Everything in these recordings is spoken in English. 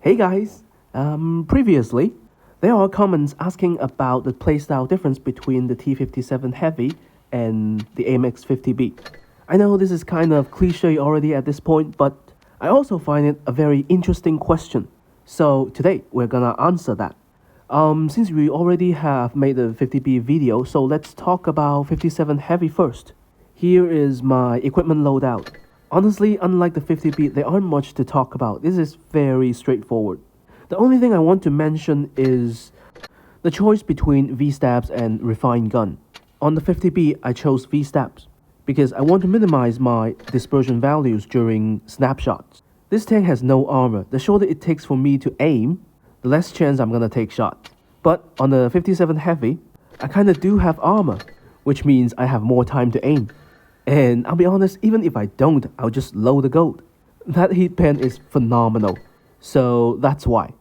Hey guys, previously, there are comments asking about the playstyle difference between the T57 Heavy and the AMX50B. I know this is kind of cliche already at this point, but I also find it a very interesting question. So today, we're gonna answer that. Since we already have made a 50B video, so let's talk about 57 Heavy first. Here is my equipment loadout. Honestly, unlike the 50B, there aren't much to talk about. This is very straightforward. The only thing I want to mention is the choice between V-stabs and refined gun. On the 50B, I chose V-stabs because I want to minimize my dispersion values during snapshots. This tank has no armor. The shorter it takes for me to aim, the less chance I'm gonna take shots. But on the 57 Heavy, I kinda do have armor, which means I have more time to aim. And I'll be honest, even if I don't, I'll just load the gold. That heat pen is phenomenal. So that's why.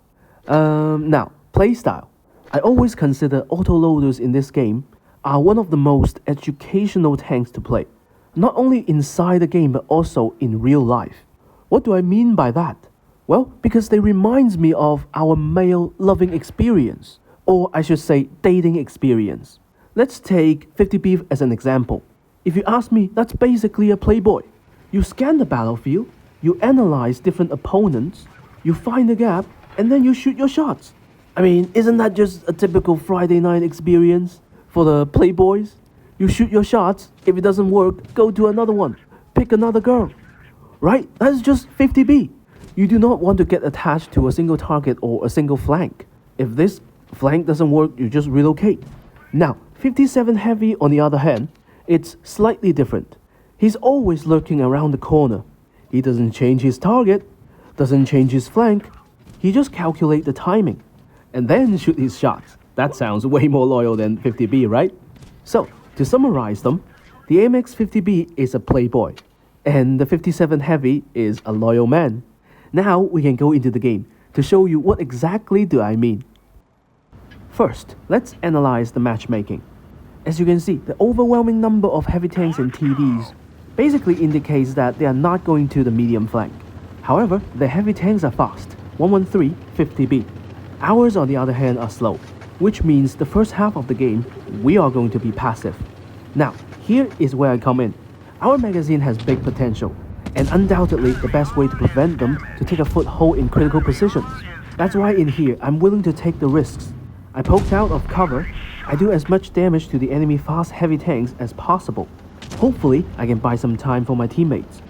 Now, playstyle. I always consider autoloaders in this game are one of the most educational tanks to play. Not only inside the game, but also in real life. What do I mean by that? Well, because they reminds me of our male loving experience. Or I should say, dating experience. Let's take 50B as an example. If you ask me, that's basically a playboy. You scan the battlefield, you analyze different opponents, you find a gap, and then you shoot your shots. I mean, isn't that just a typical Friday night experience for the playboys? You shoot your shots, if it doesn't work, go to another one, pick another girl. Right? That's just 50B. You do not want to get attached to a single target or a single flank. If this flank doesn't work, you just relocate. Now, 57 Heavy on the other hand, it's slightly different. He's always lurking around the corner. He doesn't change his target, doesn't change his flank. He just calculates the timing and then shoot his shots. That sounds way more loyal than 50B, right? So, to summarize them, the AMX50B is a playboy and the 57 Heavy is a loyal man. Now we can go into the game to show you what exactly do I mean. First, let's analyze the matchmaking. As you can see, the overwhelming number of heavy tanks and TDs basically indicates that they are not going to the medium flank. However, the heavy tanks are fast, 113, 50B. Ours, on the other hand, are slow, which means the first half of the game, we are going to be passive. Now, here is where I come in. Our magazine has big potential, and undoubtedly the best way to prevent them to take a foothold in critical positions. That's why in here, I'm willing to take the risks. I poked out of cover. I do as much damage to the enemy fast heavy tanks as possible. Hopefully, I can buy some time for my teammates.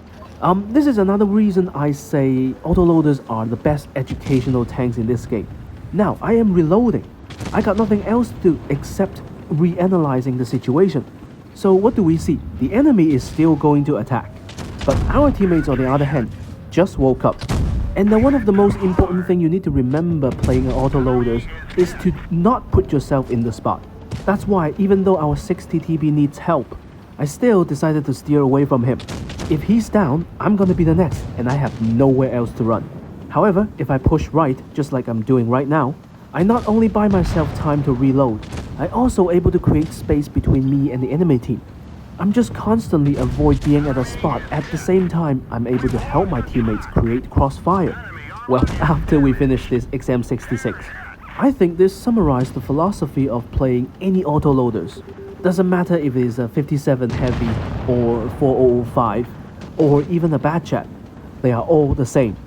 This is another reason I say autoloaders are the best educational tanks in this game. Now, I am reloading. I got nothing else to do except reanalyzing the situation. So what do we see? The enemy is still going to attack. But our teammates, on the other hand, just woke up. And then one of the most important things you need to remember playing autoloaders is to not put yourself in the spot. That's why even though our 60 TB needs help, I still decided to steer away from him. If he's down, I'm gonna be the next and I have nowhere else to run. However, if I push right, just like I'm doing right now, I not only buy myself time to reload, I also able to create space between me and the enemy team. I'm just constantly avoid being at a spot. At the same time, I'm able to help my teammates create crossfire. Well, after we finish this XM66, I think this summarized the philosophy of playing any autoloaders. Doesn't matter if it is a 57 Heavy or 4005 or even a bad chat. They are all the same.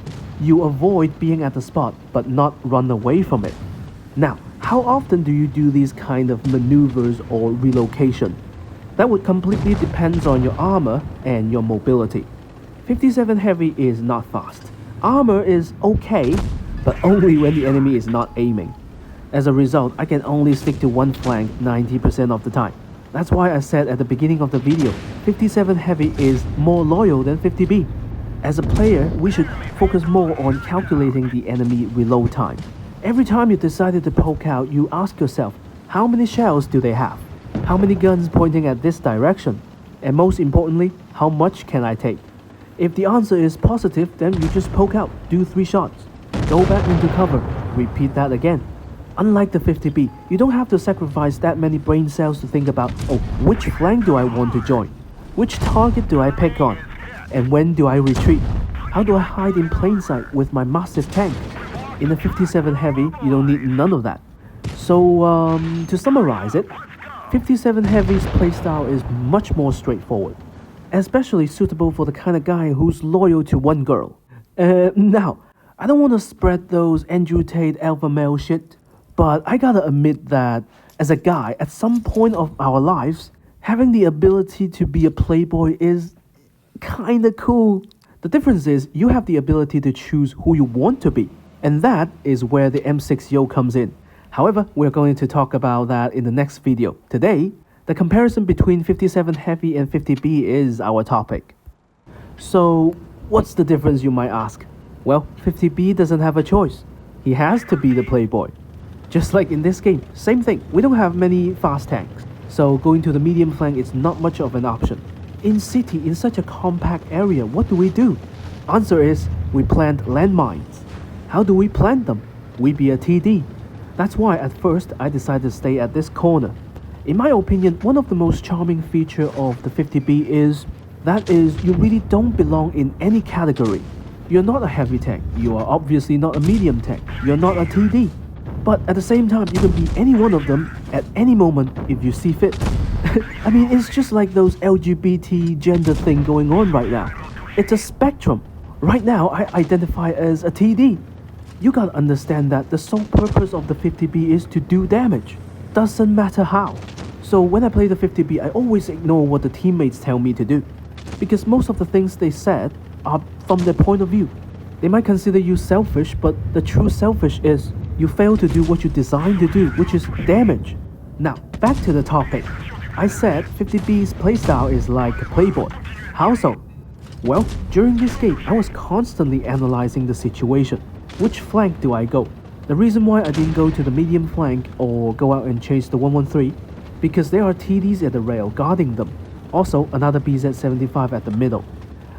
You avoid being at the spot but not run away from it. Now, how often do you do these kind of maneuvers or relocation? That would completely depend on your armor and your mobility. 57 Heavy is not fast. Armor is okay, but only when the enemy is not aiming. As a result, I can only stick to one flank 90% of the time. That's why I said at the beginning of the video, 57 Heavy is more loyal than 50B. As a player, we should focus more on calculating the enemy reload time. Every time you decided to poke out, you ask yourself, how many shells do they have? How many guns pointing at this direction? And most importantly, how much can I take? If the answer is positive, then you just poke out, do 3 shots. Go back into cover, repeat that again. Unlike the 50B, you don't have to sacrifice that many brain cells to think about, oh, which flank do I want to join? Which target do I pick on? And when do I retreat? How do I hide in plain sight with my massive tank? In a 57 Heavy, you don't need none of that. So, to summarize it, 57 Heavy's playstyle is much more straightforward, especially suitable for the kind of guy who's loyal to one girl. Now, I don't want to spread those Andrew Tate alpha male shit, but I gotta admit that as a guy, at some point of our lives, having the ability to be a playboy is kinda cool. The difference is you have the ability to choose who you want to be, and that is where the M6 Yo comes in. However, we're going to talk about that in the next video. Today, the comparison between 57 Heavy and 50B is our topic. So, what's the difference, you might ask? Well, 50B doesn't have a choice. He has to be the playboy. Just like in this game, same thing, we don't have many fast tanks, so going to the medium flank is not much of an option. In city, in such a compact area, what do? Answer is, we plant landmines. How do we plant them? We be a TD. That's why at first I decided to stay at this corner. In my opinion, one of the most charming feature of the 50B is you really don't belong in any category. You're not a heavy tank, you are obviously not a medium tank, you're not a TD. But at the same time, you can be any one of them at any moment if you see fit. I mean, it's just like those LGBT gender thing going on right now. It's a spectrum. Right now, I identify as a TD. You gotta understand that the sole purpose of the 50B is to do damage. Doesn't matter how. So when I play the 50B, I always ignore what the teammates tell me to do, because most of the things they said are from their point of view. They might consider you selfish, but the true selfish is you fail to do what you designed to do, which is damage. Now, back to the topic. I said 50B's playstyle is like a playboy. How so? Well, during this game, I was constantly analyzing the situation. Which flank do I go? The reason why I didn't go to the medium flank or go out and chase the 113, because there are TDs at the rail guarding them. Also, another BZ-75 at the middle.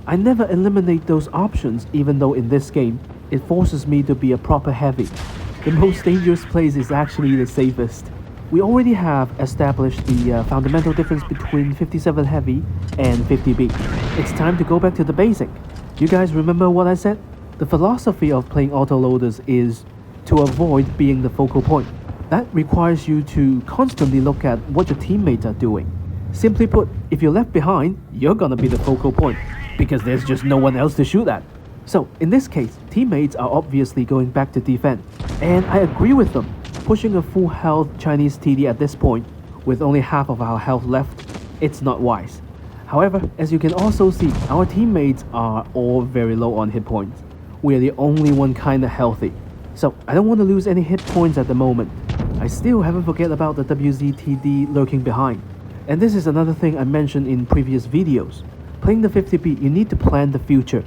I never eliminate those options, even though in this game, it forces me to be a proper heavy. The most dangerous place is actually the safest. We already have established the fundamental difference between 57 Heavy and 50B. It's time to go back to the basic. You guys remember what I said? The philosophy of playing autoloaders is to avoid being the focal point. That requires you to constantly look at what your teammates are doing. Simply put, if you're left behind, you're gonna be the focal point, because there's just no one else to shoot at. So, in this case, teammates are obviously going back to defend. And I agree with them. Pushing a full health Chinese TD at this point, with only half of our health left, it's not wise. However, as you can also see, our teammates are all very low on hit points. We are the only one kinda healthy. So, I don't want to lose any hit points at the moment. I still haven't forget about the WZ-TD lurking behind. And this is another thing I mentioned in previous videos. Playing the 50B, you need to plan the future.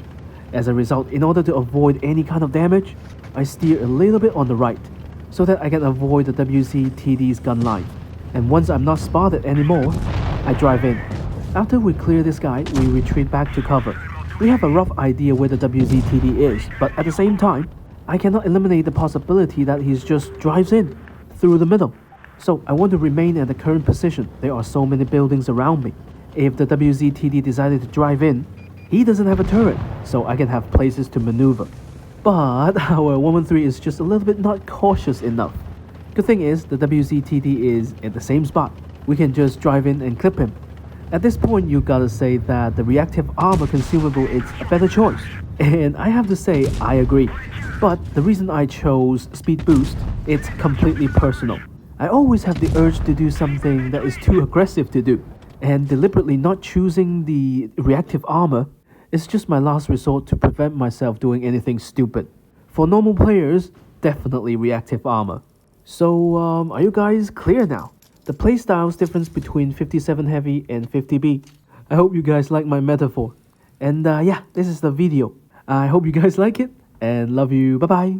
As a result, in order to avoid any kind of damage, I steer a little bit on the right, so that I can avoid the WZ-TD's gun line. And once I'm not spotted anymore, I drive in. After we clear this guy, we retreat back to cover. We have a rough idea where the WZ-TD is, but at the same time, I cannot eliminate the possibility that he just drives in, through the middle. So I want to remain at the current position. There are so many buildings around me. If the WZ-TD decided to drive in, he doesn't have a turret, so I can have places to maneuver. But our 113 is just a little bit not cautious enough. Good thing is, the WZ-TD is at the same spot. We can just drive in and clip him. At this point, you gotta say that the reactive armor consumable is a better choice. And I have to say, I agree. But the reason I chose speed boost, it's completely personal. I always have the urge to do something that is too aggressive to do. And deliberately not choosing the reactive armor is just my last resort to prevent myself doing anything stupid. For normal players, definitely reactive armor. So, are you guys clear now? The playstyles difference between 57 Heavy and 50B. I hope you guys like my metaphor. And yeah, this is the video. I hope you guys like it, and love you. Bye bye.